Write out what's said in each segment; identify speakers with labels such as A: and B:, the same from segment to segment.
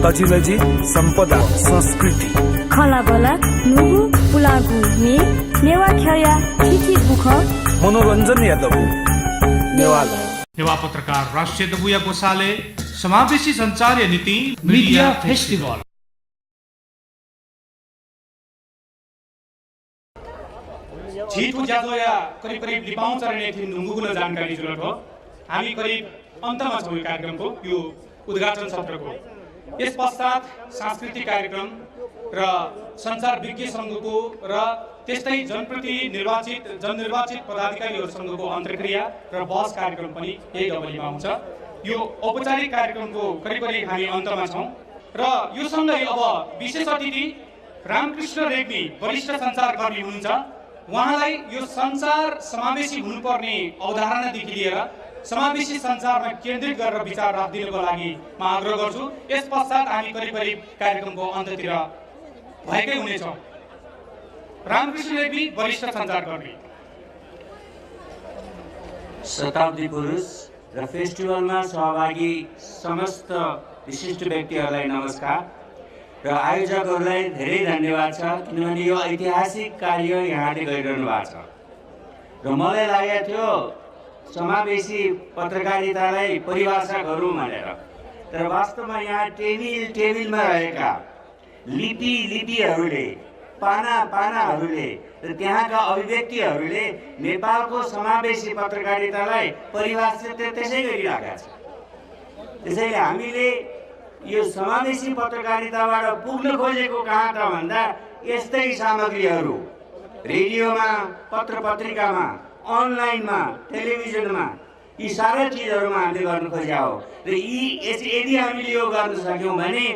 A: तजिलजी सम्पदा संस्कृति
B: खलाबला नुगु पुलागु मे नेवा ख्या थिथि बुख
A: मनोरञ्जन यादव नेवाल
C: नेवा पत्रकार राष्ट्रिय दबुया गोसाले समावेशी संचार नीति मीडिया फेस्टिभल
D: छिटो ज्यादो या करिब करिब लिपाउँ चरणे थिए नुंगुगुन जानकारी जुलट हो हामी करिब अन्तमा छौँ यो कार्यक्रमको यो उद्घाटन सत्रको। यस पश्चात सांस्कृतिक कार्यक्रम र संचार विज्ञ संघको र त्यस्तै जननिर्वाचित पदाधिकारीहरू संघको अन्तर्क्रिया र बहस कार्यक्रम पनि यही अवधिमा हुन्छ। यो औपचारिक कार्यक्रमको करिब करिब हामी अन्तमा छौँ र यो सँगै अब विशेष अतिथि रामकृष्ण रेग्मी वरिष्ठ सञ्चारकर्मी हुनुहुन्छ। उहाँलाई यो संचार समावेशी हुनुपर्ने अवधारणादेखि लिएर समावेशी सञ्चारमा केन्द्रित गरेर विचार राखिदिनुको लागि म आग्रह गर्छु। यस पश्चात हामी करिब करिब कार्यक्रमको अन्ततिर भएकै हुनेछौँ। रामकृष्ण रेग्मी वरिष्ठ सञ्चारकर्मी।
E: शताब्दी पुरुष र फेस्टिभलमा सहभागी समस्त विशिष्ट व्यक्तिहरूलाई नमस्कार र आयोजकहरूलाई धेरै धन्यवाद छ, किनभने यो ऐतिहासिक कार्य यहाँले गरिरहनु भएको छ र मलाई लागेको थियो समावेशी पत्रकारितालाई परिभाषा गरौँ भनेर, तर वास्तवमा यहाँ टेबिलमा रहेका लिपिहरूले पानाहरूले र त्यहाँका अभिव्यक्तिहरूले नेपालको समावेशी पत्रकारितालाई परिभाषित त्यसै गरिरहेका छ। त्यसैले हामीले यो समावेशी पत्रकारिताबाट पुग्न खोजेको कहाँ त भन्दा यस्तै सामग्रीहरू रेडियोमा, पत्र पत्रिकामा, अनलाइनमा, टेलिभिजनमा, यी सारा चिजहरूमा हामीले गर्न खोजेका हो र यदि हामीले यो गर्न सक्यौँ भने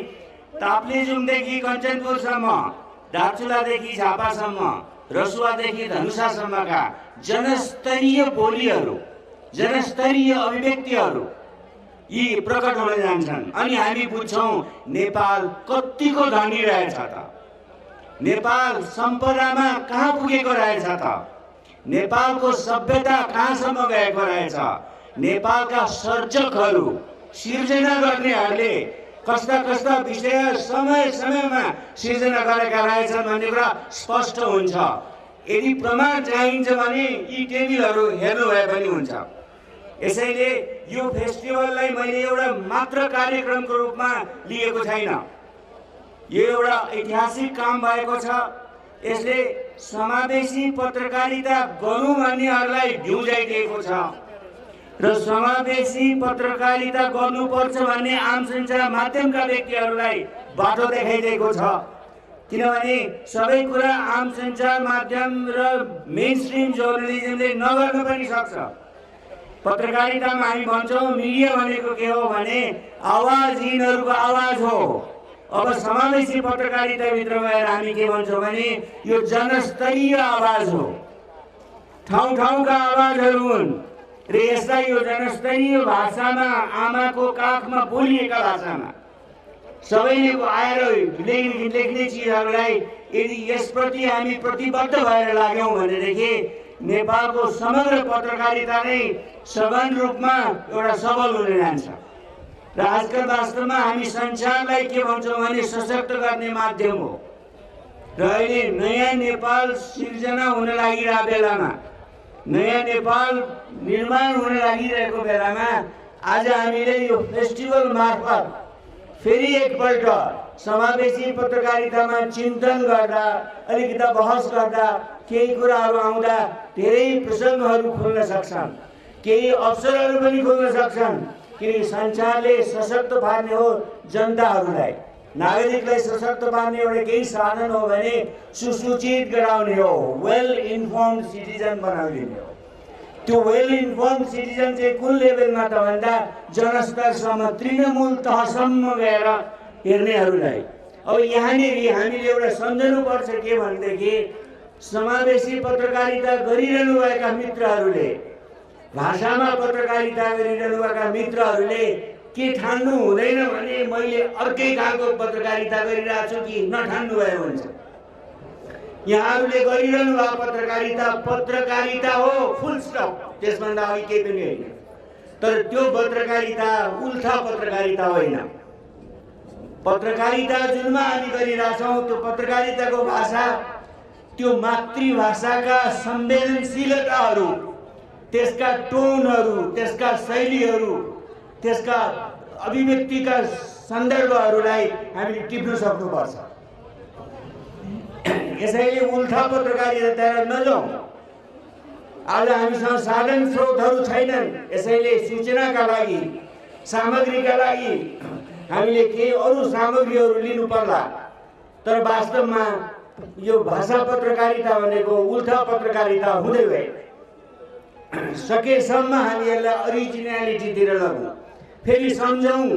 E: ताप्लेजुङदेखि कञ्चनपुरसम्म, दार्चुलादेखि झापासम्म, रसुवादेखि धनुषासम्मका जनस्तरीय बोलीहरू, जनस्तरीय अभिव्यक्तिहरू यी प्रकट हुन जान्छन् अनि हामी बुझ्छौँ नेपाल कतिको धनी रहेछ त, नेपाल सम्पदामा कहाँ पुगेको रहेछ त, नेपालको सभ्यता कहाँसम्म गएको रहेछ, नेपालका सर्जकहरू, सिर्जना गर्नेहरूले कस्ता कस्ता विषय समय समयमा सिर्जना गरेका रहेछन् भन्ने कुरा स्पष्ट हुन्छ। यदि प्रमाण चाहिन्छ भने यी टेबिलहरू हेर्नुभए पनि हुन्छ। यसैले यो फेस्टिभललाई मैले एउटा मात्र कार्यक्रमको रूपमा लिएको छैन, यो एउटा ऐतिहासिक काम भएको छ। यसले समावेशी पत्रकारिता गरौँ भन्नेहरूलाई भ्युजाइदिएको छ र समावेशी पत्रकारिता गर्नुपर्छ भन्ने आम सञ्चार माध्यमका व्यक्तिहरूलाई बाटो देखाइदिएको छ। किनभने सबै कुरा आम सञ्चार माध्यम र मेन स्ट्रिम जर्नलिजमले नगर्न पनि सक्छ। पत्रकारितामा हामी भन्छौँ मिडिया भनेको के हो भने आवाजहीनहरूको आवाज हो। अब समावेशी पत्रकारिताभित्र गएर हामी के भन्छौँ भने यो जनस्तरीय आवाज हो, ठाउँ ठाउँका आवाजहरू हुन् र यसलाई यो जनस्तरीय भाषामा, आमाको काखमा बोलिएका भाषामा सबैले आएर लेख्ने चिजहरूलाई यदि यसप्रति हामी प्रतिबद्ध भएर लाग्यौँ भनेदेखि नेपालको समग्र पत्रकारिता नै सघन रूपमा एउटा सबल हुन जान्छ। र आजकल वास्तवमा हामी संसारलाई के भन्छौँ भने सशक्त गर्ने माध्यम हो र अहिले नयाँ नेपाल सिर्जना हुन लागिरहेको बेलामा, नयाँ नेपाल निर्माण हुन लागिरहेको बेलामा आज हामीले यो फेस्टिभल मार्फत फेरि एकपल्ट समावेशी पत्रकारितामा चिन्तन गर्दा, अलिकति बहस गर्दा केही कुराहरू आउँदा धेरै प्रसङ्गहरू खुल्न सक्छन्, केही अवसरहरू पनि खुल्न सक्छन्। किनकि सञ्चारले सशक्त पार्ने हो जनताहरूलाई, नागरिकलाई सशक्त पार्ने एउटा केही साधन हो भने सुसूचित गराउने हो, वेल इन्फर्म्ड सिटिजन बनाउने हो। त्यो वेल इन्फर्म्ड सिटिजन चाहिँ कुन लेभलमा त भन्दा जनस्तरसम्म, तृणमूल तहसम्म गएर हेर्नेहरूलाई। अब यहाँनिर हामीले एउटा सम्झनुपर्छ के भनेदेखि समावेशी पत्रकारिता गरिरहनु भएका मित्रहरूले, भाषामा पत्रकारिता गरिरहनु भएका मित्रहरूले के ठान्नु हुँदैन भने मैले अर्कै खालको पत्रकारिता गरिरहेको छु कि नठान्नु भयो हुन्छ। यहाँहरूले गरिरहनु भएको पत्रकारिता हो, फुल स्टप, त्यसभन्दा अघि केही पनि होइन। तर त्यो पत्रकारिता उल्था पत्रकारिता होइन। पत्रकारिता जुनमा हामी गरिरहेछौँ त्यो पत्रकारिताको भाषा, त्यो मातृभाषाका संवेदनशीलताहरू, त्यसका टोनहरू, त्यसका शैलीहरू, त्यसका अभिव्यक्तिका सन्दर्भहरूलाई हामीले टिप्न सक्नुपर्छ। यसैले उल्टा पत्रकारितातिर नजाउँ। आज हामीसँग साधन स्रोतहरू छैनन्, यसैले सूचनाका लागि, सामग्रीका लागि हामीले केही अरू सामग्रीहरू लिनु पर्ला। तर वास्तवमा यो भाषा पत्रकारिता भनेको उल्टा पत्रकारिता हुँदै गयो। सकेसम्म हामी यसलाई ओरिजिनालिटीतिर लगौँ। फेरि सम्झौँ,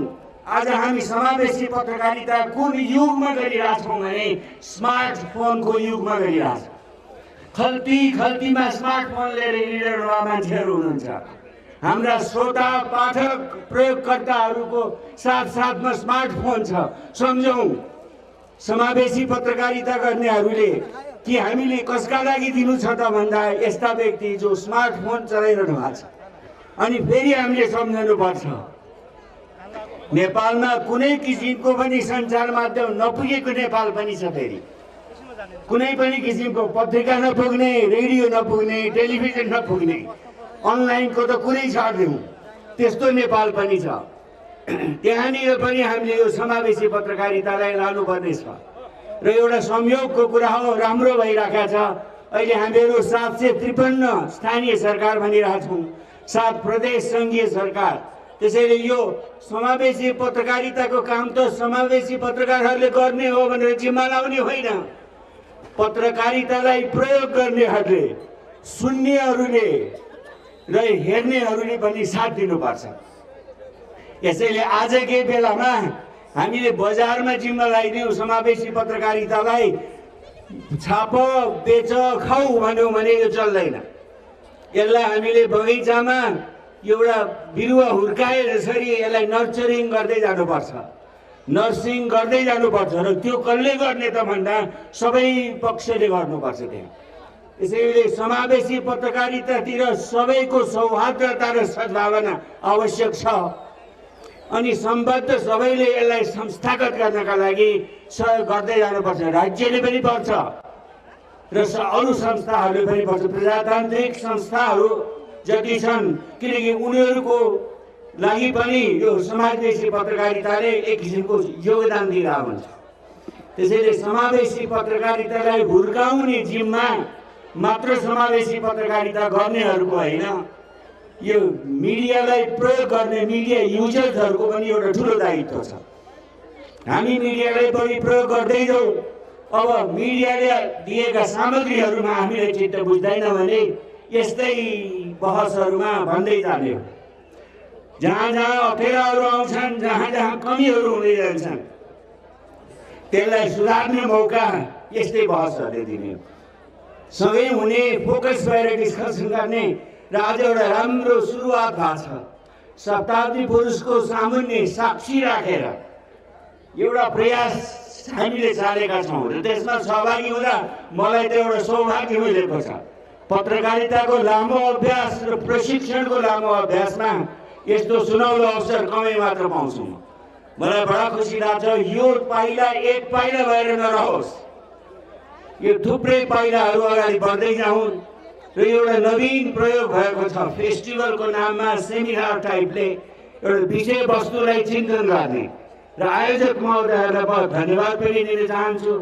E: आज हामी समावेशी पत्रकारिता कुन युगमा गरिरहेछौँ भने स्मार्टफोनको युगमा गरिरहेछौँ। खल्तीमा स्मार्टफोन लिएर हिँडिरहनु मान्छेहरू हुनुहुन्छ। हाम्रा श्रोता, पाठक, प्रयोगकर्ताहरूको साथसाथमा स्मार्टफोन छ। सम्झौँ, समावेशी पत्रकारिता गर्नेहरूले कि हामीले कसका लागि दिनु छ त भन्दा यस्ता व्यक्ति जो स्मार्टफोन चलाइरहनु भएको छ। अनि फेरि हामीले सम्झनुपर्छ, नेपालमा कुनै किसिमको पनि सञ्चार माध्यम नपुगेको नेपाल पनि छ। फेरि कुनै पनि किसिमको पत्रिका नपुग्ने, रेडियो नपुग्ने, टेलिभिजन नपुग्ने, अनलाइनको त कुनै छाड्दैनौँ, त्यस्तो नेपाल पनि छ। त्यहाँनिर पनि हामीले यो समावेशी पत्रकारितालाई लानुपर्ने छ। र एउटा संयोगको कुरा हो, राम्रो भइरहेको छ। अहिले हामीहरू 753 स्थानीय सरकार भनिरहेछौँ, 7 प्रदेश सङ्घीय सरकार। त्यसैले यो समावेशी पत्रकारिताको काम त समावेशी पत्रकारहरूले गर्ने हो भनेर जिम्मा लाउने होइन। पत्रकारितालाई प्रयोग गर्नेहरूले, सुन्नेहरूले र हेर्नेहरूले पनि साथ दिनुपर्छ। यसैले आजकै बेलामा हामीले बजारमा जिम्मा लगाइदियौँ समावेशी पत्रकारितालाई। छाप, बेच, खाऊ भन्यौँ भने यो चल्दैन। यसलाई हामीले बगैँचामा एउटा बिरुवा हुर्काए जसरी यसलाई नर्चरिङ गर्दै जानुपर्छ, नर्सिङ गर्दै जानुपर्छ। र त्यो कसले गर्ने त भन्दा सबै पक्षले गर्नुपर्छ त्यहाँ। यसैले समावेशी पत्रकारितातिर सबैको सौहार्दता र सद्भावना आवश्यक छ। अनि सम्बद्ध सबैले यसलाई संस्थागत गर्नका लागि सहयोग गर्दै जानुपर्छ। राज्यले पनि पर्छ र अरू संस्थाहरूले पनि पर्छ। प्रजातान्त्रिक संस्थाहरू जति छन्, किनकि उनीहरूको लागि पनि यो समावेशी पत्रकारिताले एक किसिमको योगदान दिइरहेको हुन्छ। त्यसैले समावेशी पत्रकारितालाई हुर्काउने जिम्मा मात्र समावेशी पत्रकारिता गर्नेहरूको होइन, यो मिडियालाई प्रयोग गर्ने मिडिया युजर्सहरूको पनि एउटा ठुलो दायित्व छ। हामी मिडियालाई बढी प्रयोग गर्दै जाउँ। अब मिडियाले दिएका सामग्रीहरूमा हामीले चित्त बुझ्दैन भने यस्तै बहसहरूमा भन्दै जाने हो। जहाँ जहाँ अप्ठ्याराहरू आउँछन्, जहाँ जहाँ कमीहरू हुँदै जान्छन्, त्यसलाई सुधार्ने मौका यस्तै बहसहरूले दिने हो। सँगै हुने, फोकस भएर डिस्कसन गर्ने र आज एउटा राम्रो सुरुवात भएको छ। शताब्दी पुरुषको सामुन्ने साक्षी राखेर एउटा प्रयास हामीले चालेका छौँ र त्यसमा सहभागी हुँदा मलाई त एउटा सौभाग्य मिलेको छ। पत्रकारिताको लामो अभ्यास र प्रशिक्षणको लामो अभ्यासमा यस्तो सुनौलो अवसर कमै मात्र पाउँछु। मलाई बडा खुसी लाग्छ। यो पाइला एक पाइला भएर नरहोस्, यो थुप्रै पाइलाहरू अगाडि बढ्दै जाउन्। र एउटा नवीन प्रयोग भएको छ, फेस्टिभलको नाममा सेमिनार टाइपले एउटा विषयवस्तुलाई चिन्तन गर्ने। र आयोजक महोदयहरूलाई बहुत धन्यवाद पनि दिन चाहन्छु।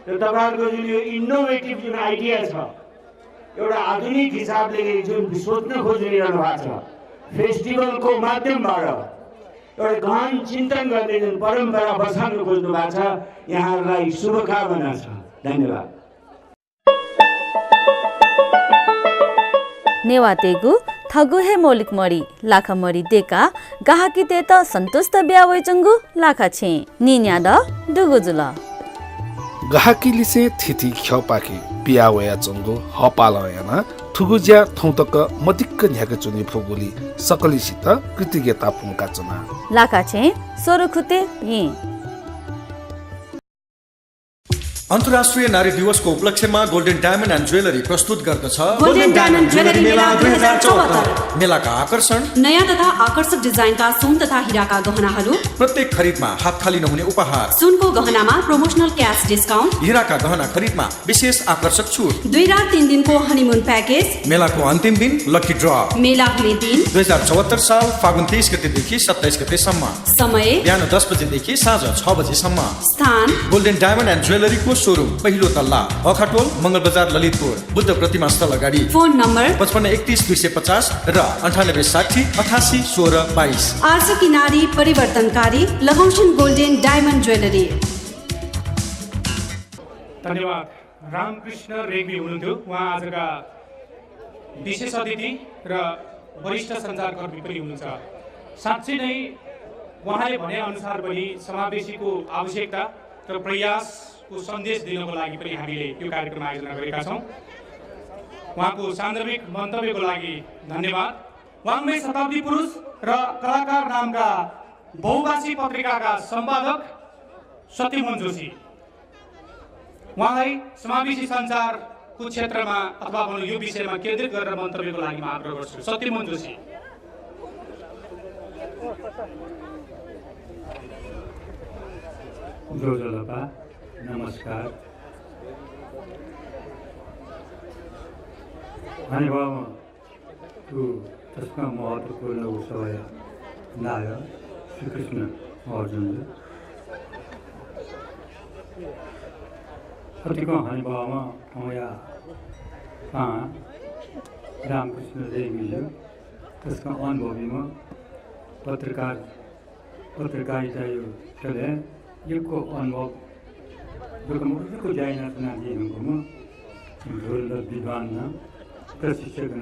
E: र तपाईँहरूको जुन यो इनोभेटिभ जुन आइडिया छ, एउटा आधुनिक हिसाबले जुन सोच्न खोजिरहनु भएको छ, फेस्टिभलको माध्यमबाट एउटा गहन चिन्तन गर्ने जुन परम्परा बसाल्न खोज्नु भएको छ, यहाँहरूलाई शुभकामना छ। धन्यवाद।
B: नेवातेगु थगुहे मौलिक मरी लाखा मरी देका गाहाकी तेत सन्तुष्ट ब्यावैचंगु लाखा छे निन्याद दुगुजुल
A: गाहाकी लिसे थिति ख्यपाकी पियावया चंगो हपालयाना थुगुज्या थौतक मतिक्क न्याक चुनि फुगुली सकलिसित कृतज्ञता पुंका चना
B: लाखा छे सोरुखुते हि
F: अन्तर्राष्ट्रिय नारी दिवसको उपलक्ष्यमा गोल्डन डायमन्ड एन्ड ज्वेलरी प्रस्तुत गर्दछ
G: गोल्डन डायमन्ड ज्वेलरी मेला 2074।
F: मेलाका आकर्षण
G: नयाँ तथा आकर्षक डिजाइनका सुन तथा हिराका गहनाहरू,
F: प्रत्येक खरिदमा हात खाली नहुने उपहार,
G: सुनको गहनामा प्रमोसनल क्याश डिस्काउन्ट,
F: हिराका गहना खरिदमा विशेष आकर्षक छुट,
G: 2 रात 3 दिनको हनीमुन प्याकेज।
F: मेलाको अन्तिम दिन लकी ड्र।
G: मेला हुने दिन
F: 2074 साल फागुन 23 गतेदेखि 27 गतेसम्म।
G: समय
F: बिहान 10 बजेदेखि साँझ 6 बजेसम्म।
G: स्थान
F: गोल्डन डायमन्ड एन्ड ज्वेलरीको शोरूम पहिलो तल्ला, अखाटोल, मंगल बजार, ललितपुर, बुद्ध प्रतिमा स्थल अगाडि।
G: फोन नम्बर
F: 55 31 250 र 98 60 88 16 22।
G: आजकी नारी परिवर्तनकारी, लगाउँछन् गोल्डन डायमन्ड ज्वेलरी।
D: धन्यवाद। रामकृष्ण रेग्मी हुनुहुन्थ्यो, उहाँ आजका विशेष अतिथि र वरिष्ठ सञ्चारकर्मी पनि हुनुहुन्छ। साँच्चै नै उहाँले भने अनुसार पनि समावेशीको आवश्यकता र प्रयासको सन्देश दिनको लागि पनि हामीले यो कार्यक्रम आयोजना गरेका छौँ। उहाँको सान्दर्भिक मन्तव्यको लागि धन्यवाद। वाङ्मय शताब्दी पुरुष र कलाकार नामका बहुभाषी पत्रिकाका सम्पादक सत्यमोहन जोशी, उहाँलाई समावेशी सञ्चारको क्षेत्रमा अथवा भनौँ यो विषयमा केन्द्रित गरेर मन्तव्यको लागि म आग्रह गर्छु। सत्यमोहन जोशी।
H: जोजलपा नमस्कार। अनुभवमा त्यो त्यसमा महत्त्वपूर्ण विषय लायो श्रीकृष्ण अर्जुनले कतिको अनुभवमा यहाँ रामकृष्ण रेग्मीज्यू त्यसका अनुभवीमा पत्रकारिता यो खेले योको अनुभव योको जाइन नानीहरूको झोल विद्वान प्रशिक्षक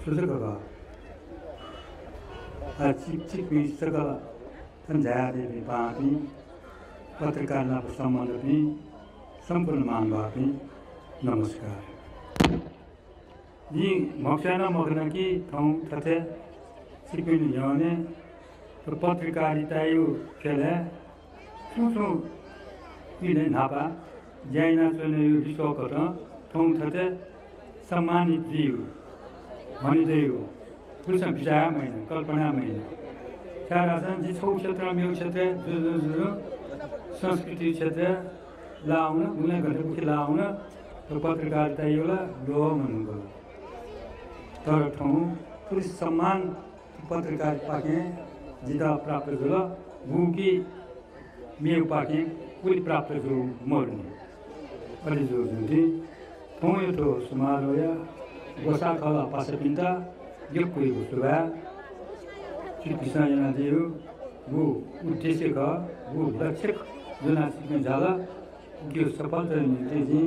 H: सूचक चिक मिनिस्टर झ्यादेवी पापी पत्रकारलाई सम्बन्ध पनि सम्पूर्ण महानुभाव नमस्कार। यी मक्साना मग्नकी ठाउँ तथा सिक्किम ल्याउने पत्रकारिता यो खेले सुसु यिनै नापा ज्याइना चल्ने यो विश्वको ठाउँ तथा सम्मानित दियो भनिदियो पुरुष विचार महिना कल्पना महिना सारा जी छौ क्षेत्र मेरो क्षेत्र जो संस्कृति क्षेत्र लाउन उनलाई घटमुखी लाउन पत्रकारिता योलाई लो भन्नुभयो। तर ठाउँ पुरुष सम्मान पत्रकार पाके जिता प्राप्त जो भूकी मेउ पाके कुली प्राप्त जो मर्ने अलि जो जुन्थे ठाउँ यो तो समारोह गोसा खला पासे पिन्ता यो कोही वस्तु भए श्री कृष्ण दियो वो उद्देश्य का वो लक्ष्य जुना सिक्ने जाला त्यो सफलता निम्ति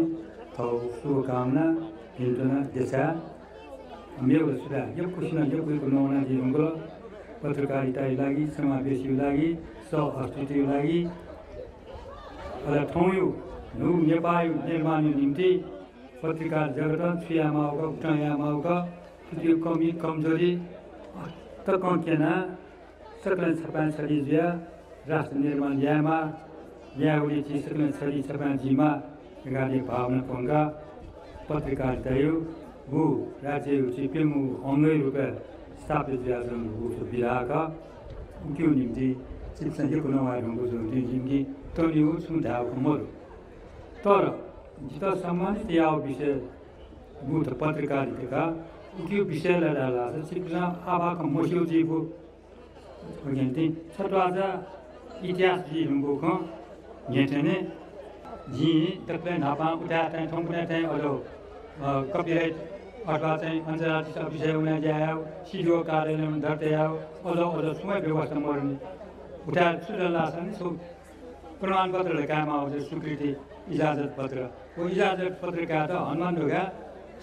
H: थौ शुभकामना हिन्दुना देशा मेरो सुधा यो कृष्ण यो कोहीको नौना जीवनको पत्रकारिताको लागि समावेशीको लागि सह अस्तित्वको लागि र ठाउँ नु नेपाल निर्माण निम्ति पत्रकार जगत छुयामाउका उठायामाउका त्यो कमी कमजोरी तककेना सकल छपान छली ज्या राष्ट्र निर्माण यामा याउली ची सकल छली छपान जीमा गाडी भावना पंगा पत्रकारिता यो भू राज्य उची पेमु अंगै रुपे स्थापित ज्याजन भू बिराका उक्यो निम्ति शिक्षा यो नवाहरूको जो जिम्की तनियो सुधाव मरु तर जिता सम्मानित याव विषय भूत पत्रकारिता उक्यो विषयलाई डाला शिक्षा आभाका मोसियो जीवो ओगेन्ती छटवाजा इतिहास जीवको येटने जी तकले नापा उठा चाहिँ ठोंपुना चाहिँ अलो कपिराइट अथवा चाहिँ अन्तर्राष्ट्रिय विषय उना जायो सिडिओ कार्यालयमा धर्ते आयो अलो समय व्यवस्था मर्ने उठा सुडला छन् सो प्रमाणपत्रले काम आउँछ स्वीकृति इजाजत पत्र वो इजाजत पत्र का त हनुमान ढोका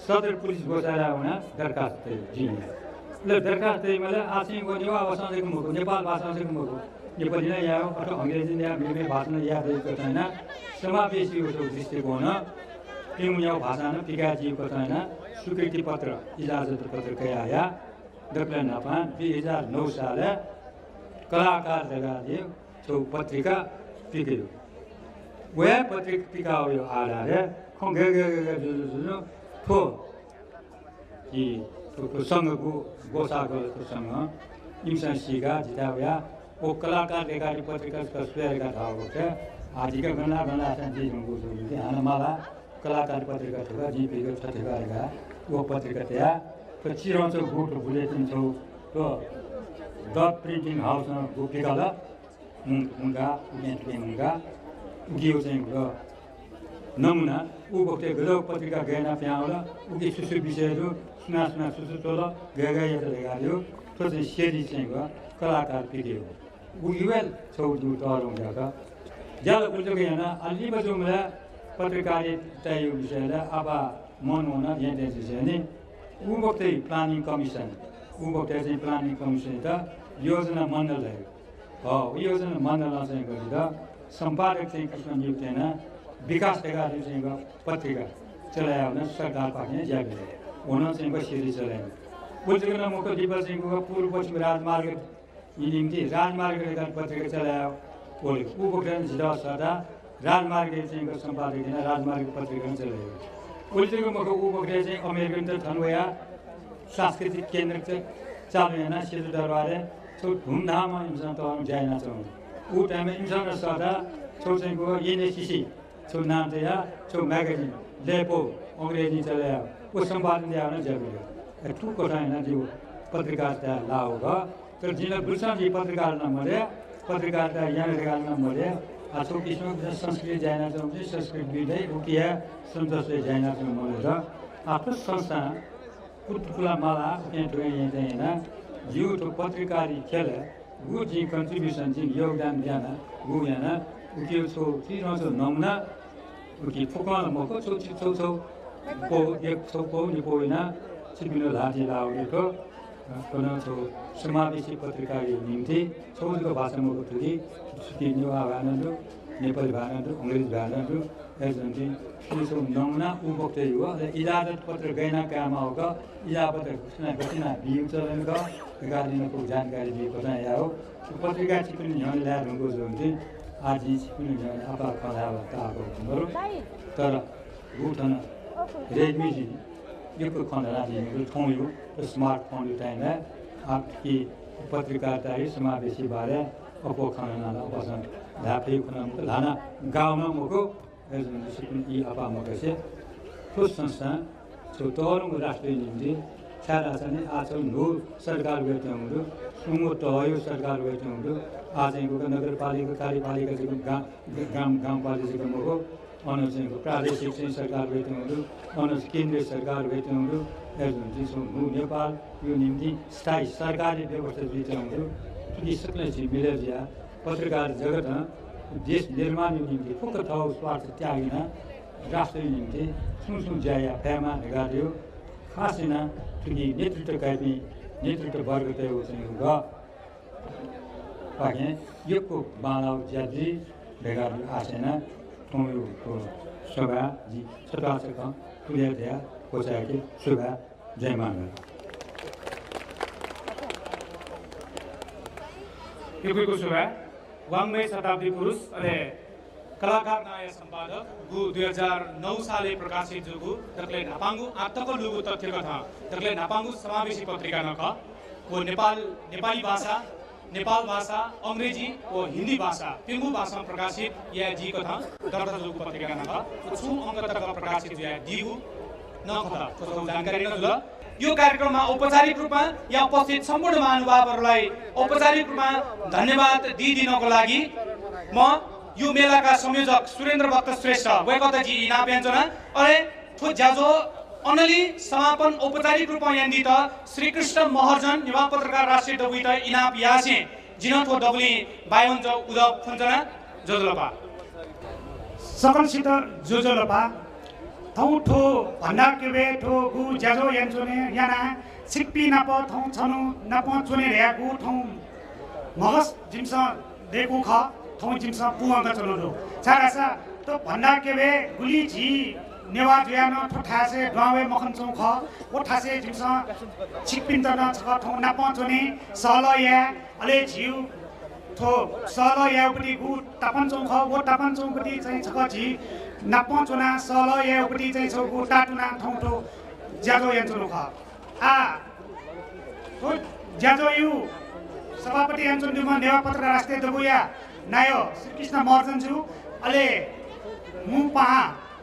H: सदर पुलिस गोसारा हुना दरखास्त जिम्मे ल दरखास्त मलाई आसिङ गर्ने आवासको मुख नेपाल भाषाको मुख नेपाली नै या अथवा अंग्रेजी या मेरे भाषा याद रहेको छैन समावेशीको दृष्टिकोण त्यो यहाँ भाषा न पिकाजीको छैन स्वीकृति पत्र इजाजत पत्र आया दक्ला नापा 2009 साल कलाकार जगह दियो छौ पत्रिका पिक्यो 왜 पत्रिकायो आधारे खङ्गेगेगेगेजुजुजु थो 이 संघको गोसागोसँग 임산씨가 지다야 오 कलाकार लेखारी पत्रिका कस्पेरका थाहो छ आजिका गना संजी गुजुले हानमाला कलाकार पत्रिका छ जीपीको छथेगागा वो पत्रिका त्या पछिरन्छ गुट बुलेटिन छ तो द प्रिन्टिङ हाउस गुपिकाला मुंगा उनेन्टिङगा उगियो चाहिँ नमुना ऊ बक्ते गजो पत्रिका गएना प्याउला उगी सुसु विषयहरु सुना सुसु तोला गएगए लेगायो तो चाहिँ सेरी चाहिँ कलाकार पिडियो उगिवेल छौजु तरुङगा ज्याला बुझ्यो हैन अलि बजुमला पत्रकारिता यो विषयलाई अब मन हुन यहाँ चाहिँ नि ऊ बक्ते प्लानिङ कमिसन ऊ बक्ते चाहिँ प्लानिङ कमिसन त योजना मण्डल हो योजना मण्डल चाहिँ गरेर सम्पादक चाहिँ कृष्ण नियुक्तेन विकास टेकाले चाहिँ पत्रिका चलायो भने सरकार पाक्ने ज्याले हुन चाहिँ सेरी चलायो बुझ्दैन मुख्य दिवस सिंहको पूर्व पश्चिम राजमार्ग निम्ति राजमार्ग पत्रिका चलायो बोले ऊ बक्ते जिल्ला सदा राजमार्ग चाहिँ सम्पादक दिन राजमार्ग पत्रिका चलायो उल्टेको मुख्य ऊ बक्ते चाहिँ अमेरिकन त थनवया सांस्कृतिक केन्द्र चाहिँ चालु हैन सिधु दरबारे छौ धुमधाममा इन्सान त जाइन छ ऊ टाइममा इन्सान सदा छौ चाहिँ गयो एनएससी छौ नाम चाहिँ छौ म्यागजिन लेपो अंग्रेजी चलायो ऊ सम्पादन ल्याउन जरुरी ठुको छैन जो पत्रकारिता लाओगा तर जिल्ला गुल्साजी पत्रकारिता मरे पत्रकारिता यहाँ गालमा मरे आछौ किसिम संस्कृति जाइन चाहिँ संस्कृत विधै उकिया सन्तोषले जाइन चाहिँ मरेर आफ्नो संस्था कुटकुला माला यहाँ चाहिँ हैन जिउ तो पत्रकारी खेल गु जी कन्ट्रिब्युसन चाहिँ योगदान दिएन गु यहाँ उकियो छौ तिरन्छ नमुना उकि फुकल मको छौ छौ छौ पो एक छौ पो नि पोइना सिबिलो लाजी लाउनेको कुनै छौ समावेशी पत्रकारी निम्ति छौको भाषामा उठ्दै सुति नेवा भाषाहरू नेपाली भाषाहरू अंग्रेजी भाषाहरू एजन्टी छौ नमुना उ बक्दै हो इजाजत पत्र गैना काम होगा इजाजत घोषणा गरिना बिउ चलनको गाडीको जानकारी दिएको चाहिँ हो पत्रिका चिपिन यहाँ ल्याएर हुँको जुन आज चिपिन आपा खलावा ताको हाम्रो तर गुठन रेडमी यो खण्डला दिएको ठाउँ यो स्मार्टफोन टाइममा आपकी पत्रकारिता समावेशी बारे अपो खण्डला बसन धाफे खण्डम लाना गाउँमा मको यी आपा मकसे ठोस संस्था छोटोरङ राष्ट्रिय निम्ति छाडा चाहिँ आज नो सरकार वेतनहरू सुमो तयो सरकार वेतनहरू आजको नगरपालिका कार्यपालिकाको गाउँपालिकाको मको अनु चाहिँ प्रादेशिक चाहिँ सरकार वेतनहरू अनु केन्द्रीय सरकार वेतनहरू जुन नेपाल यो निम्ति स्थायी सरकारी व्यवस्था वेतनहरू यी सबैले चाहिँ मिलेर या पत्रकार जगत देश निर्माण निम्ति फुक्क ठाउँ स्वार्थ त्यागिन राष्ट्र निम्ति सुन जाया फेमा गाड्यो खासिन कि नेतृत्व वर्ग चाहिँ ग पाके योको बालाउ ज्याजी बेगार्यो आसेन ठुलो सभा जी सतासक तुल्या दिया कोचाके सभा जयमान
D: यो सभा वाङ्मय शताब्दी पुरुष अनि कलाकार नाय सम्पादक गु 2009 साले प्रकाशित जुगु तकले नापाङ्गु आत्तको लुगु तथ्य कथा तकले नापाङ्गु समावेशी पत्रिका नख वो नेपाली भाषा नेपाल भाषा अंग्रेजी और हिंदी भाषा तेलुगु भाषा प्रकाशित या जी कथा दर्ता जुगु पत्रिका नख छु अंक तक प्रकाशित या दिगु नखता तो जानकारी न ल यो कार्यक्रममा औपचारिक रूपमा यहाँ उपस्थित सम्पूर्ण महानुभावहरूलाई औपचारिक रूपमा धन्यवाद दिइदिनको लागि म यो मेलाका संयोजक सुरेन्द्र भक्त श्रेष्ठ वैकताजी इनाप्याञ्चना अरे थो ज्याजो अनली समापन औपचारिक रूपमा यन्दि त श्रीकृष्ण महर्जन युवा पत्रकार राष्ट्रिय डबुई त इनाप यासे जिन थो डबुली बायन्ज उदप फुन्चना जोजलपा
I: सकलसित जोजलपा थौ ठो भण्डार केबे ठो गु ज्याजो यन्चुने याना सिक्पी नप थौ छनु नप चुने रे गु थौ मगस जिमस देखु ख थौ जिमस पुअंग चलो छारासा तो भण्डार केबे गुली जी नेवा जुयान ठठासे गावे मखन चौ ख ओठासे जिमस सिक्पिन त न छ थौ नप चुने सल या अले जिउ थो सल याउपट्टि गु तापनचौङ ख वो तापनचौङपट्टि चाहिँ छ झी नाप चुना सल याउपट्टि चाहिँ छ गु टाटुना ठौठो ज्याजो यान्चुनु ख आ हो ज्याजो यु सभापति यान्चुनुमा नेवा पत्र राष्ट्रिय दबुया नायो श्रीकृष्ण महर्जनज्यू अले मु पहा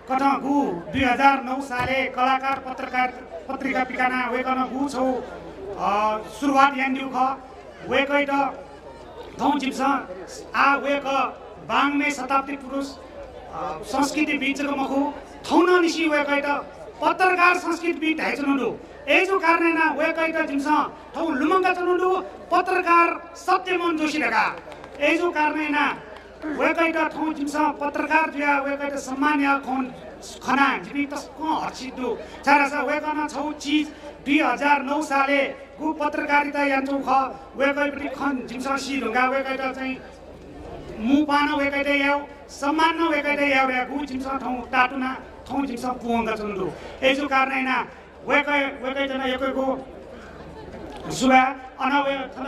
I: कठ गु 2009 साले कलाकार पत्रिका पिकाना वेकन गु छौ सुरुवात यान्दिउ ख वेकै त थौ जिप्स आ वेक बाङमे शताब्दी पुरुष संस्कृति बीचको मखु थौन निसी वेकै त पत्रकार संस्कृति बीच हाइचनुडु एजो कारणेना वेकै त जिप्स थौ लुमंगा चनुडु पत्रकार सत्यमन जोशी लगा एजो कारणेना वेकै त थौ जिप्स पत्रकार दिया वेकै त सम्मान या खना जिबी तस्को हर्षिदु चारासा वेकन छौ चीज 2009 साले गु पत्रकारिता यान्चौ ख वेकैपट्टि खन जिम्स सी ढुङ्गा वेकै त चाहिँ मु पान वेकै त याउ सम्मान न वेकै त याउ रे गु जिम्स ठौ टाटुना ठौ जिम्स पुंगा चन्दु एजो कारणैना वेकै जना एकैको सुबा अनवे थन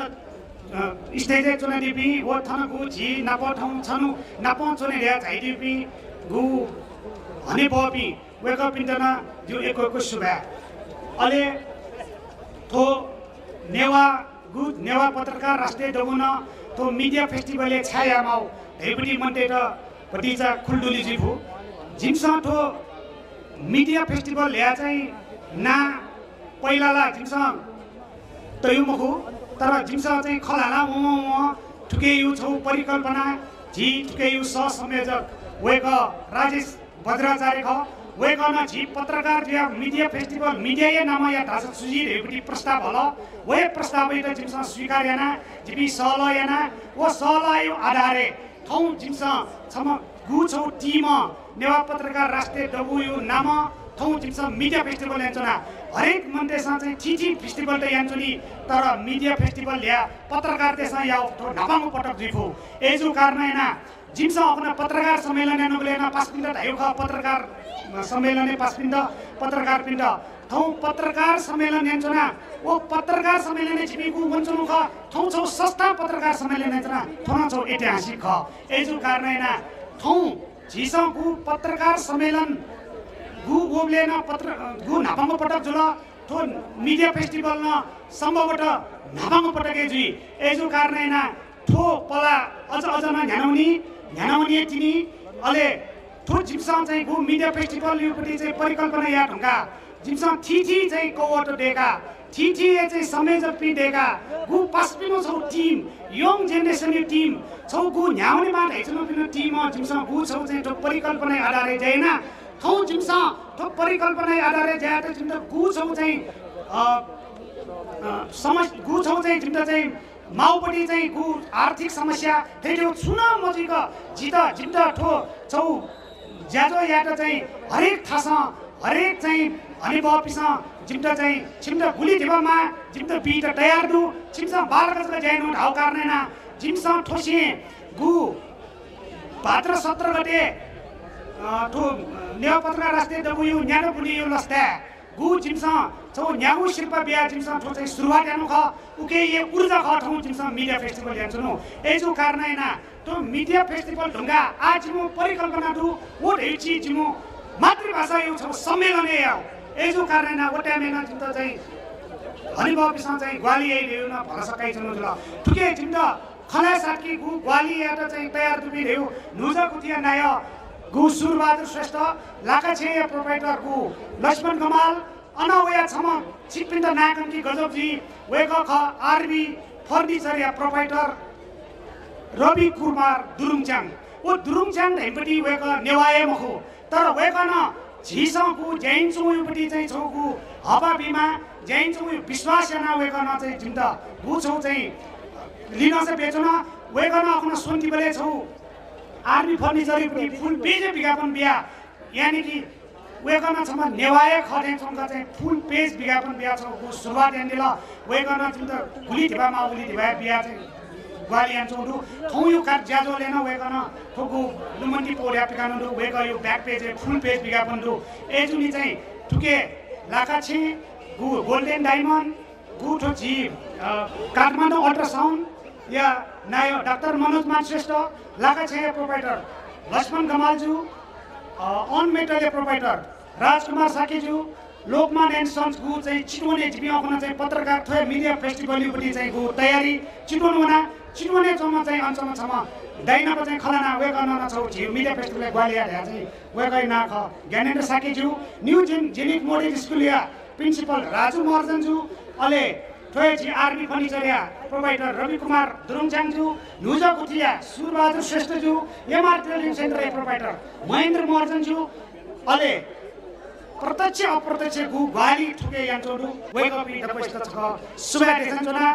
I: स्टेज चुना दिपि वो थन गु झी नाप ठौ छनु नाप चुने रे झाइ दिपि गु हने बपि वेक पिन्टना जो एकैको सुबा अले थो नेवा पत्रकार राष्ट्रिय दबुन तो मिडिया फेस्टिभल छाया माउ हेपटी मन्टे त भतिजा खुल्डुली जिफु जिमसा थो मिडिया फेस्टिभल ल्या चाहिँ ना पहिलाला जिमसा तयु मखु तर जिमसा चाहिँ खलाला ठुके यु छौ परिकल्पना जी ठुके यु सहसंयोजक वेक राजेश भद्राचार्य ख वेकन झी पत्रकार दिया मिडिया फेस्टिभल मीडिया ये नाम या ढासा सुजी रेपटी प्रस्ताव हल वे प्रस्ताव त जिमसा स्वीकार याना जिपी सल याना वो सल आयो आधारे थौ जिमसा छम गु छौ टीम नेवा पत्रकार राष्ट्रिय दबु यो नाम थौ जिमसा मिडिया फेस्टिभल यान्चना हरेक मन्टेसा चाहिँ ठिठी फेस्टिभल त यान्चुनी तर मिडिया फेस्टिभल ल्या पत्रकार देशा या नापाङ पटक जिफु एजो कारण हैन जिमसा अपना पत्रकार सम्मेलन नबलेना पासपिन्द धायो ख पत्रकार सम्मेलन पासपिन्द पत्रकार पिण्ड थौ पत्रकार सम्मेलन यान्चना वो पत्रकार सम्मेलन छिमेकु वञ्चनु ख थौ छौ सस्ता पत्रकार सम्मेलन यान्चना थौ छौ ऐतिहासिक ख एजो कारण हैन थौ झिसगु पत्रकार सम्मेलन गु ओबलेना पत्र गु नापाङ पटक जुल थो मिडिया फेस्टिभल न सम्भवत नापाङ पटके जुई एजो कारण हैन थो पला अझ न ध्यानौनी तिनी अले थो जिप्सा चाहिँ गु मिडिया फेस्टिभल युपट्टि चाहिँ परिकल्पना या ढुङ्गा जिप्सा थिथि चाहिँ कोवट देका थिथि चाहिँ संयोजक पि देका गु पासपिनो छौ टिम यङ जेनेरेसन टिम छौ गु न्याउने मा हैछनु पिनो टिम जिप्सा गु छौ चाहिँ थो परिकल्पना आधारे जैना थौ जिप्सा थो परिकल्पना आधारे ज्या त जिम्ता गु छौ चाहिँ गु छौ चाहिँ जिम्ता चाहिँ माउपट्टि चाहिँ गु आर्थिक समस्या त्यो छुन मजिक जिम्ता ठो छौ ज्याजो या त चाहिँ हरेक थास हरेक चाहिँ हने बपिस जिम्ता चाहिँ छिम्ता गुली दिबमा जिम्ता बी त तयार दु छिम्सा बालकजका ज्यानु ढाउ कार्नेना जिम्सा ठोसी गु भाद्र 17 गते ठो नेवा पत्रकार राष्ट्रिय दबु यो न्यानो पुनि यो लस्ता गु जिम्सा छौ न्यागु शिल्पा बिहा जिम्सा ठो चाहिँ सुरुवात यानु ख उके ये ऊर्जा ख ठौ जिम्सा मिडिया फेस्टिभल यान्चुनु एजो कारण हैन तो मिडिया फेस्टिभल ढुङ्गा आजिमु परिकल्पना दु वो हेछि जिमु मातृभाषा यो छ सम्मेलन याउ एजो कारण हैन वटा मेना जिम्ता चाहिँ हरि बाबुसँग चाहिँ ग्वाली आइदियो न भन्न सकाइ छनु ल ठुके जिम्ता खला साकी गु ग्वाली या त चाहिँ तयार दुबी देउ नुजा कुतिया नाय गु सुरबहादुर श्रेष्ठ लाकाछे प्रोप्राइटर गु लक्ष्मण कमाल अनवया छम चिपिन्द नागन्की गजबजी वेक ख आरबी फर्निचर या प्रोप्राइटर रवि कुमार दुरुङचाङ ओ दुरुङचाङ हेपटी वेक नेवाए मखु तर वेकन झिसगु जैन्चु युपटी चाहिँ छौगु हवा बिमा जैन्चु विश्वास याना वेकन चाहिँ जिन्द गु छौ चाहिँ लिन से बेचन वेकन आफ्नो सुन्ति बले छौ आर्मी फर्निचर युपटी फुल पेज विज्ञापन बिया यानी कि वेकन छम नेवाए खटे छौका चाहिँ फुल पेज विज्ञापन बिया छौगु सुरुवात यान्दिल वेकन जिन्द गुली दिबामा उली दिबा बिया चाहिँ ग्वालियन चौडु थौ यो काट ज्याजो लेन वेकन ठोकु लुमन्टी पोड्या पिकानु दु वेक यो ब्याक पेज फुल पेज विज्ञापन दु एजुनी चाहिँ ठुके लाकाछे गोल्डन डायमन्ड गु ठो जी काठमाडौँ अल्ट्रासाउन्ड या नायो डाक्टर मनोज मान श्रेष्ठ लाखाछेया प्रोपाइटर, लक्ष्मण गमालज्यू अन मेटलले प्रोपाइटर, राजकुमार साकेज्यू लोकमान एन्ड सन्स गु चाहिँ चितवने जिपिआखना चाहिँ पत्रकार थोय मिडिया फेस्टिभल युपटी चाहिँ गु तयारी चितवनवना चितवने जम्मा चाहिँ अञ्चलमा छमा दाइनाको चाहिँ खलाना वे गर्न नछौ झिउ मिडिया फेस्टिभल ग्वालिया ढ्या चाहिँ वे गइ नाख ज्ञानेन्द्र साकेज्यू न्यू जेनिक मोडल स्कुल या प्रिन्सिपल राजु महर्जनज्यू अले थोय जी आर्मी फर्निचर या प्रोवाइडर रवि कुमार दुरुङचाङज्यू नुजा कुथिया सुरबहादुर श्रेष्ठज्यू MR training centre provider Mahendra महर्जनज्यू अले प्रत्यक्ष अप्रत्यक्ष गु ग्वाली ठुके यान्चोडु वेगपी दपस्त छ सुबा देशनचोना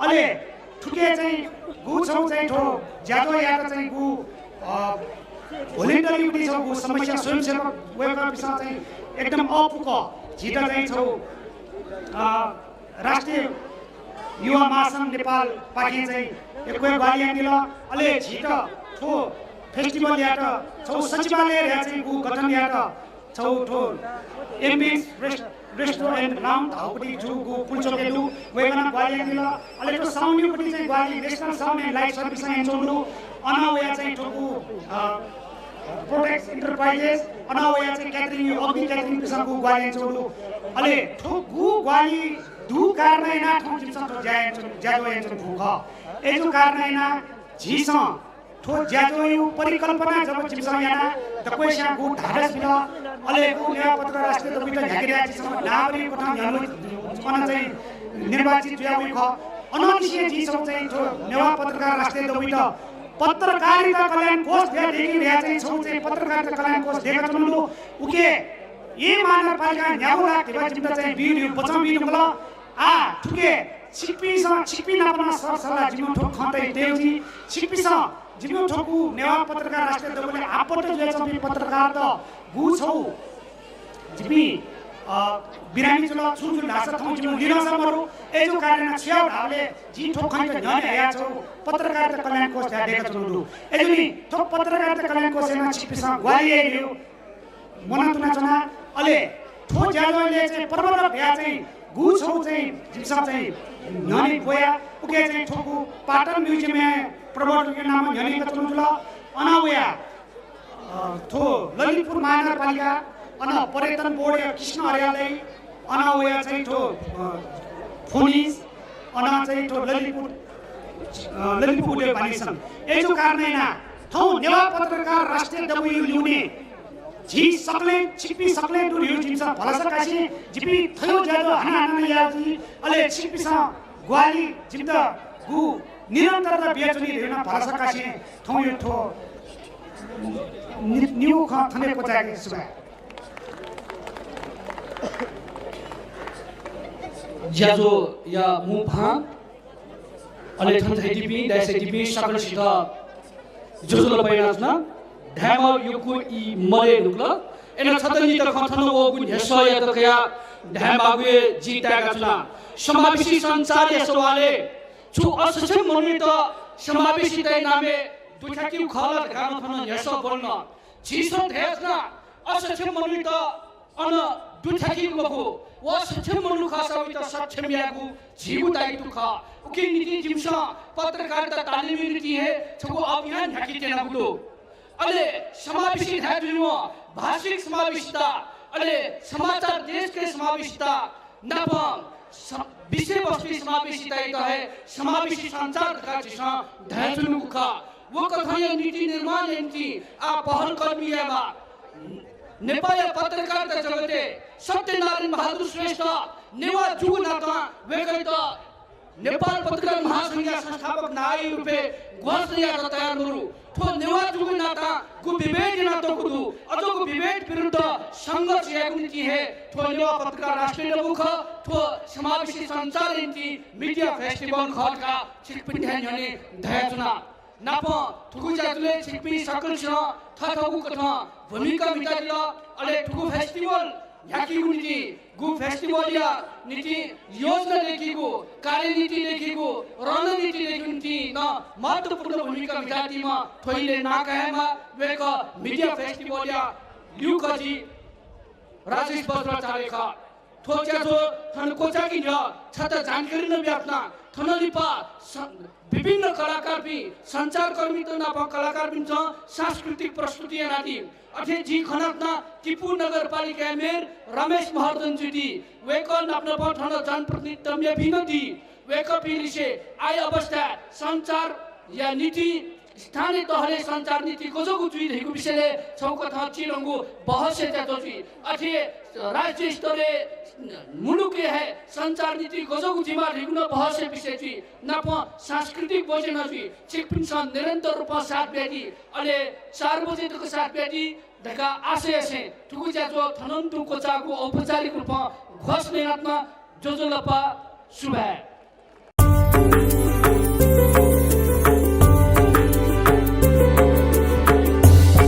I: अले ठुके चाहिँ गु छौ चाहिँ ठो ज्यादो या चाहिँ गु भोलिन्टरी पनि छ गु समस्या स्वयंसेवक वेगपीसँग चाहिँ एकदम अपुक झिटा चाहिँ छौ राष्ट्रिय युवा महासंघ नेपाल पाखे चाहिँ एकवे ग्वालिया निल अले झिटा ठो फेस्टिभल या छौ सचिवालय या चाहिँ गु गठन या छौ ठो एमबी रेस्टुरेन्ट नाम हाउपटी जुगु पुल्चोकेलु वेगना ग्वालिया निल अले तो साउन्ड पटी चाहिँ ग्वाली national sound and light service and चोलु अनावया चाहिँ ठोकु प्रोटेक्स एन्टरप्राइजेस अनावया चाहिँ क्याटरिङ अग्नि क्याटरिङ पिसको ग्वाली चोलु अले ठोकु ग्वाली दु कारनैना ठौ जिमसँग ज्याजो एन्जन भुख एजु कारनैना झिस ठो ज्याजो यो परिकल्पना जब जिमसँग याना त कोइसा गु ढाडस बिल अले गु नेवा पत्र राष्ट्रिय दबित झ्याकेरिया जिससँग नागरिक कोठा न्यालो अन चाहिँ निर्वाचित ज्याउ ख अननिश्चय जिसो चाहिँ ठो नेवा पत्रकार राष्ट्रिय दबित पत्रकारिता कल्याण कोष दे देखि ल्या चाहिँ छौ चाहिँ पत्रकारिता कल्याण कोष देखा चुनु उके ये महानगरपालिका न्याउ राखेको जिम्मा चाहिँ बिउ बचाउ बिउल आ ठुके छिपी नापना सरसल्लाह जिम्मा ठोक खतै देउजी छिपीस जिम्मा ठोकु नेवा पत्रकार राष्ट्रिय दलले आपट जेचपी पत्रकार त गु छौ जिपी बिरामी जुल छुछु ढासा थौ जिम्मा लिन समरु एजो कारण छ्याउ ढाले जी ठोक खै त न्याय या छौ पत्रकारिता कल्याण कोष ध्या देखा चुनु एजोनी ठोक पत्रकारिता कल्याण कोषमा छिपीस ग्वालिए लियो मनातुना चना अले ठो ज्याजोले चाहिँ परबर भ्या चाहिँ गु छौ चाहिँ जिमसा चाहिँ न्यानी गोया उके चाहिँ ठोकु पाटन म्युजियम प्रवर्तक के नाम न्यानी कतनु जुल अनावया थो ललितपुर महानगरपालिका अन पर्यटन बोर्ड कृष्ण हरियालय अनावया चाहिँ ठो फोनिस अन चाहिँ ठो ललितपुर पालिसन एजो कारणैना थौ नेवा पत्रकार राष्ट्रिय दबु ल्युने झी सकले छिपी सकले दुरियो जिमसा भलसकासी जिपी थयो ज्यादो हाना याजी अले छिपीसा ग्वाली जिम्दा गु निरन्तर बेचनी हेर्न भलसकासी थौ यो ठो न्यू ख थने पचाके सुबा
J: ज्याजो या मुफा अले थन थैदिपी दाइसेदिपी सकल सिधा जोजोल पैनास्ना ढामा योकु इ मरे नुक्ल एन छतनी त खथन ओ गुन हेसया त कया ढामागुए जितागा छला समावेशी संचार यसवाले छु असछ मनि त समावेशी तै नामे दुखाकी खल गान थन हेस बोल्न छिस धेस्ना असछ मनि त अन दुखाकी गको व सछ मनु खासवि त सक्षम यागु जीवु ताइ दुख उके नीति जिमसा पत्रकारिता तालिमी नीति है छगु अभियान ह्याकी तेना गुलो अले समावेशी धाजुनो भाषिक समावेशिता अले समाचार देश के समावेशिता नपम विषय वस्तु समावेशिता त है समावेशी संचार का जिसा धाजुनु का वो कथाय नीति निर्माण नीति आ पहल कर्मीयामा नेपाल पत्रकारिता जगते सत्यनारायण बहादुर श्रेष्ठ नेवा जुगु नाता वेगै त नेपाल पत्रकार महासंघ संस्थापक नाय रुपे घोषणा तयार गरु थो नेवा जुगु नाता गु विवेक नातो गुदु अजोगु विवेक विरुद्ध संघर्ष यागु नीति है थो नेवा पत्रकार राष्ट्रिय मुख थो समावेशी संचार नीति मीडिया फेस्टिभल खलका छिकपिन ध्यानने धयाचुना नाप थुगु जातुले छिकपि सकल छ थथगु कथा भूमिका मिटादिल अले थुगु फेस्टिभल याकी नीति गु फेस्टिभल या नीति योजना लेखिगु कार्यनीति लेखिगु रणनीति लेखिन्ति न महत्वपूर्ण भूमिका मिटादिमा थोइले नाकायमा वेक मीडिया फेस्टिभल या ल्युकजी राजेश बज्राचार्य थोक्याजो थन कोचाकी न छता जानकारी न व्याप्ना थनलिपा विभिन्न कलाकार भी सञ्चारकर्मी त नाप कलाकार पनि छ सांस्कृतिक प्रस्तुति आदि अथे जी खनातना टिपू नगरपालिका मेयर रमेश महर्जन जुदी वेकल नाप्न पठन जनप्रतिनिधित्व भिन्नति वेकअप लिसे आय अवस्था सञ्चार या नीति स्थानीय तहले सञ्चार नीति गोजोगु जुई रहेको विषयले छौकथा चिरंगु बहस त्यातो जुई अथे राज्य स्तरले मुलुकले है सञ्चार नीति गोजोगु जिमा रहेको बहस विषय जुई नाप सांस्कृतिक भोजन जुई चिकपिन सन निरन्तर रूपमा साथ ब्याडी अले 4 बजेको साथ ब्याडी ढका आशय से ठुकु ज्याजो थनन्तु कोचाको औपचारिक रूपमा घोषणा आत्मा जोजोलपा शुभा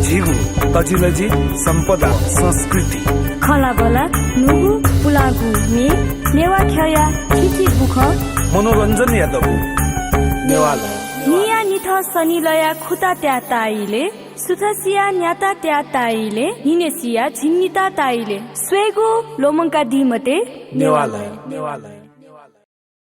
K: झिगु तजिलजी सम्पदा संस्कृति
L: खलाबला नुगु पुलागु मे नेवा खया खिची बुख
K: मनोरञ्जन यादव नेवाला
L: निया निथ सनिलया खुता त्या ताइले सुथसिया न्याता त्या ताइले निनेसिया झिन्निता ताइले स्वेगु लोमंका दिमते
K: नेवाला